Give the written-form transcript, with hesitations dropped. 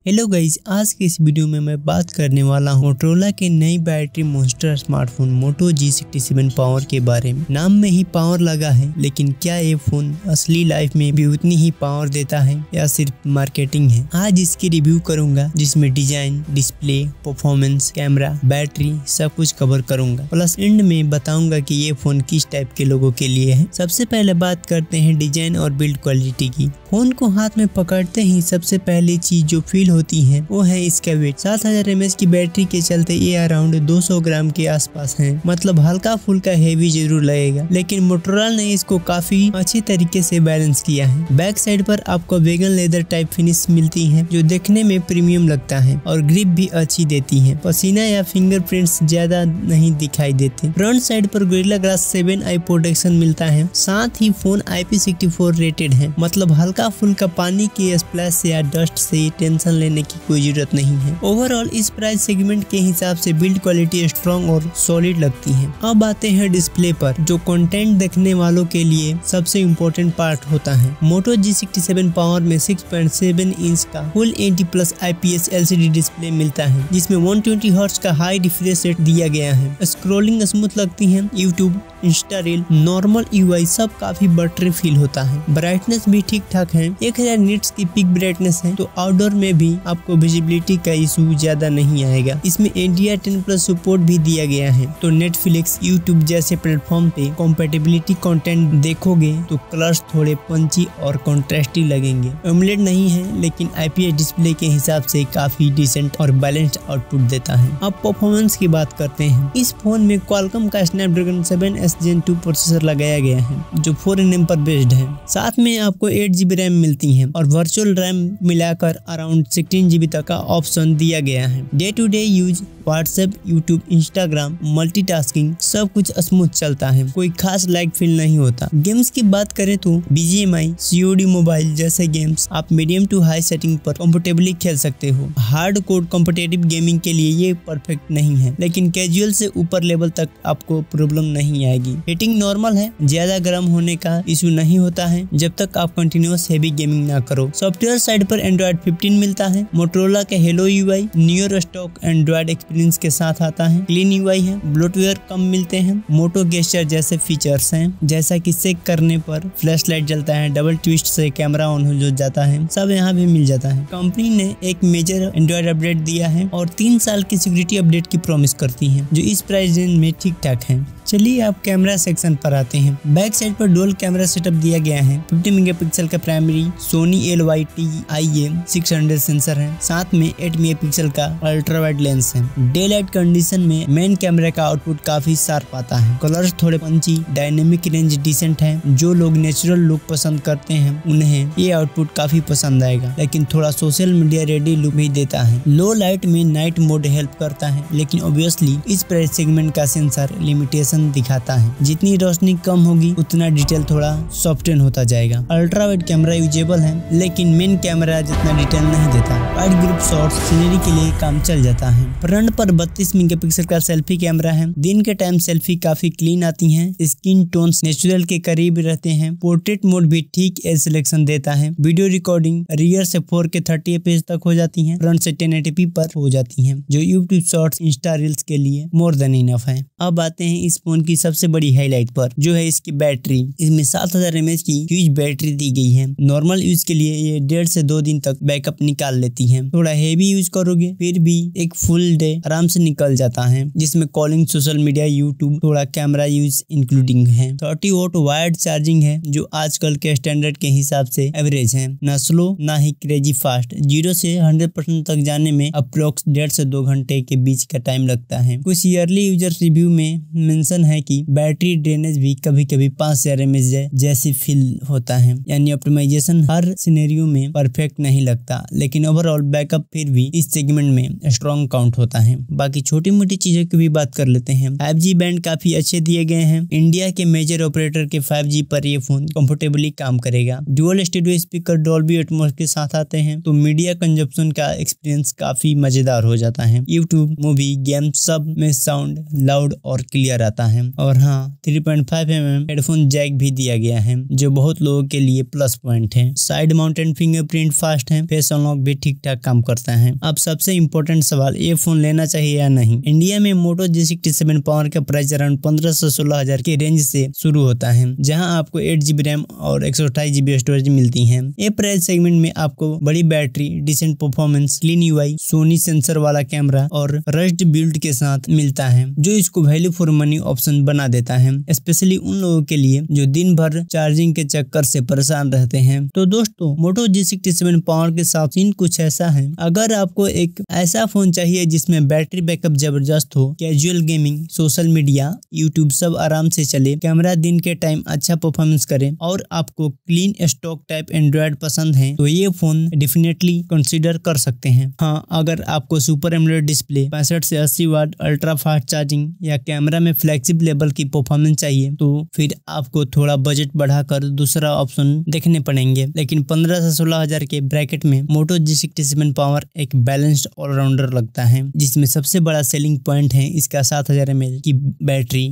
Hello guys, आज के इस वीडियो में मैं बात करने वाला हूँ मोटोरोला के नई बैटरी मॉन्स्टर स्मार्टफोन मोटो G67 पावर के बारे में। नाम में ही पावर लगा है, लेकिन क्या ये फोन असली लाइफ में भी उतनी ही पावर देता है या सिर्फ मार्केटिंग है? आज इसकी रिव्यू करूंगा, जिसमें design, display, performance, camera, battery सब कुछ कवर करूंगा। प्लस एंड में बताऊंगा कि ये फोन किस टाइप के लोगों के लिए है। सबसे पहले बात करते हैं डिजाइन और बिल्ड क्वालिटी की। फोन को हाथ में पकड़ते ही सबसे पहली चीज जो फील होती है वो है इसका वेट। 7000 mAh की बैटरी के चलते ये अराउंड 200 ग्राम के आसपास है, मतलब हल्का फुल्का हेवी जरूर लगेगा, लेकिन मोटोरोला ने इसको काफी अच्छी तरीके से बैलेंस किया है। बैक साइड पर आपको वेगन लेदर टाइप फिनिश मिलती है जो देखने में प्रीमियम लगता है और ग्रिप भी अच्छी देती है। पसीना या फिंगरप्रिंट्स ज्यादा नहीं दिखाई देते। फ्रंट साइड पर गोरिल्ला ग्लास 7 आई प्रोटेक्शन मिलता है, साथ ही फोन IP64 रेटेड है, मतलब हल्का फुल्का पानी के स्प्लैश या डस्ट से टेंशन लेने की कोई जरूरत नहीं है। ओवरऑल इस प्राइस सेगमेंट के हिसाब से बिल्ड क्वालिटी स्ट्रॉन्ग और सॉलिड लगती है। अब आते हैं डिस्प्ले पर, जो कंटेंट देखने वालों के लिए सबसे इम्पोर्टेंट पार्ट होता है। मोटो G67 पावर में 6.7 इंच का फुल 80+ IPS LCD डिस्प्ले मिलता है, जिसमें 120 हर्ट्ज का हाई रिफ्रेश रेट दिया गया है। स्क्रॉलिंग स्मूथ लगती है। YouTube, Insta reel, normal UI सब काफी बटरी फील होता है। ब्राइटनेस भी ठीक ठाक है। 1000 निट्स की पिक ब्राइटनेस है, तो आउटडोर में भी आपको विजिबिलिटी का इशू ज्यादा नहीं आएगा। इसमें India 10+ सपोर्ट भी दिया गया है, तो नेटफ्लिक्स, यूट्यूब जैसे प्लेटफॉर्म पे कॉम्पेटिबिलिटी कंटेंट देखोगे तो कलर्स थोड़े पंची और कॉन्ट्रास्टी लगेंगे। एमुलेट नहीं है, लेकिन IPS डिस्प्ले के हिसाब से काफी डिसेंट और बैलेंस्ड आउटपुट देता है। अब परफॉर्मेंस की बात करते हैं। इस फोन में क्वालकॉम का स्नैपड्रैगन 7S Gen 2 प्रोसेसर लगाया गया है, जो 4nm पर बेस्ड है। साथ में आपको 8GB रैम मिलती है और वर्चुअल रैम मिलाकर अराउंड 16GB तक का ऑप्शन दिया गया है। Day to day use WhatsApp, YouTube, Instagram, multitasking सब कुछ स्मूथ चलता है, कोई खास लैग फील नहीं होता। गेम्स की बात करें तो BGMI, COD मोबाइल जैसे गेम्स आप मीडियम टू हाई सेटिंग पर कंफर्टेबली खेल सकते हो। हार्ड कोर कॉम्पिटिटिव गेमिंग के लिए ये परफेक्ट नहीं है, लेकिन कैजुअल से ऊपर लेवल तक आपको प्रॉब्लम नहीं आएगी। हीटिंग नॉर्मल है, ज्यादा गर्म होने का इशू नहीं होता है जब तक आप कंटिन्यूअस हेवी गेमिंग ना करो। सॉफ्टवेयर साइड पर Android 15 मिलता है। मोटोरोला के hello UI newer stock Android experience के साथ आता है। क्लीन UI है, ब्लोटवेयर कम मिलते हैं। मोटो गेस्चर जैसे फीचर्स हैं, जैसा कि सेक करने पर फ्लैश लाइट जलता है, डबल ट्विस्ट से कैमरा ऑन हो जाता है, सब यहाँ भी मिल जाता है। कंपनी ने एक मेजर एंड्रॉइड अपडेट दिया है और 3 साल की सिक्योरिटी अपडेट की प्रॉमिस करती है, जो इस प्राइस रेंज में ठीक ठाक है। चलिए आप कैमरा सेक्शन पर आते हैं। बैक साइड पर डुअल कैमरा सेटअप दिया गया है। 50 मेगापिक्सल का प्राइमरी सोनी LYT-IM600 सेंसर है, साथ में 8 मेगापिक्सल का अल्ट्रा वाइड लेंस है। डे लाइट कंडीशन में मेन कैमरा का आउटपुट काफी शार्प आता है। कलर्स थोड़े पंची, डायनेमिक रेंज डिसेंट है। जो लोग नेचुरल लुक पसंद करते हैं उन्हें ये आउटपुट काफी पसंद आएगा, लेकिन थोड़ा सोशल मीडिया रेडी लुक भी देता है। लो लाइट में नाइट मोड हेल्प करता है, लेकिन ऑब्वियसली इस प्राइस सेगमेंट का सेंसर लिमिटेशन दिखाता है। जितनी रोशनी कम होगी उतना डिटेल थोड़ा सॉफ्टन होता जाएगा। अल्ट्रा वाइड कैमरा यूजेबल है, लेकिन मेन कैमरा जितना डिटेल नहीं देता। वाइड ग्रुप शॉट्स सीनरी के लिए काम चल जाता है। फ्रंट पर 32 मेगापिक्सल का सेल्फी कैमरा है। दिन के टाइम सेल्फी काफी क्लीन आती हैं। स्किन टोन्स नेचुरल के करीब रहते हैं। पोर्ट्रेट मोड भी ठीक एज सिलेक्शन देता है। वीडियो रिकॉर्डिंग रियर से 4K 30 fps तक हो जाती है, फ्रंट से 1080p पर हो जाती है, जो यूट्यूब शॉर्ट्स, इंस्टा रील्स के लिए मोर देन इनफ है। अब आते हैं इस फोन की सबसे बड़ी हाईलाइट पर, जो है इसकी बैटरी। इसमें 7000 mAh की ह्यूज बैटरी दी गई है। नॉर्मल यूज के लिए ये 1.5 से 2 दिन तक बैकअप निकाल लेती है। थोड़ा हेवी यूज करोगे फिर भी एक फुल डे आराम से निकल जाता है, जिसमें कॉलिंग, सोशल मीडिया, यूट्यूब, थोड़ा कैमरा यूज इंक्लूडिंग है। 30 वॉट वायर्ड चार्जिंग है, जो आजकल के स्टैंडर्ड के हिसाब से एवरेज है। ना स्लो ना ही क्रेजी फास्ट। 0 से 100% तक जाने में अप्रोक्स 1.5 से 2 घंटे के बीच का टाइम लगता है। कुछ ईयरली यूजर रिव्यू में मेंशन है कि बैटरी ड्रेनेज भी कभी कभी 5000 mAh जैसी फील होता है, यानी ऑप्टिमाइजेशन हर सिनेरियो में परफेक्ट नहीं लगता, लेकिन ओवरऑल बैकअप फिर भी इस सेगमेंट में स्ट्रॉन्ग काउंट होता है। बाकी छोटी मोटी चीजों की भी बात कर लेते हैं। 5G बैंड काफी अच्छे दिए गए हैं। इंडिया के मेजर ऑपरेटर के 5G पर ये फोन कंफर्टेबली काम करेगा। Dual studio speaker Dolby Atmos के साथ आते हैं, तो मीडिया कंजप्शन का एक्सपीरियंस काफी मजेदार हो जाता है। यूट्यूब, मूवी, गेम सब में साउंड लाउड और क्लियर आता है। और हाँ, 3.5mm हेडफोन जैक भी दिया गया है, जो बहुत लोगों के लिए प्लस पॉइंट है। साइड माउंटेड फिंगरप्रिंट फास्ट है। फेस अनलॉक भी ठीक ठाक काम करता है। अब सबसे इम्पोर्टेंट सवाल, ये फोन लेना चाहिए या नहीं। इंडिया में मोटो G67 पावर का प्राइस अराउंड 15 से 16 हजार के रेंज से शुरू होता है, जहां आपको 8 GB रैम और 128 GB स्टोरेज मिलती है। ये प्राइस सेगमेंट में आपको बड़ी battery, decent performance, clean UI, Sony sensor वाला कैमरा और रश्ड बिल्ड के साथ मिलता है, जो इसको वैल्यू फॉर मनी ऑप्शन बना देता है, स्पेशली उन लोगों के लिए जो दिन भर चार्जिंग के चक्कर से परेशान रहते हैं। तो दोस्तों, मोटो G67 पावर के साथ सीन कुछ ऐसा है। अगर आपको एक ऐसा फोन चाहिए जिसमें बैटरी बैकअप जबरदस्त हो, casual gaming, social media, YouTube सब आराम से चले, कैमरा दिन के टाइम अच्छा परफॉर्मेंस करे और आपको क्लीन स्टॉक टाइप एंड्रॉइड पसंद है, तो ये फोन डेफिनेटली कंसीडर कर सकते हैं। हाँ, अगर आपको सुपर एमोलेड डिस्प्ले, 65 से 80 वाट अल्ट्रा फास्ट चार्जिंग या कैमरा में फ्लैगशिप लेवल की परफॉर्मेंस चाहिए, तो फिर आपको थोड़ा बजट बढ़ाकर दूसरा ऑप्शन देखने पड़ेंगे। लेकिन 15 से 16 हजार के ब्रैकेट में मोटो G67 पावर एक बैलेंस्ड ऑलराउंडर लगता है, जिसमें सबसे बड़ा सेलिंग पॉइंट है इसका 7000 mAh की बैटरी।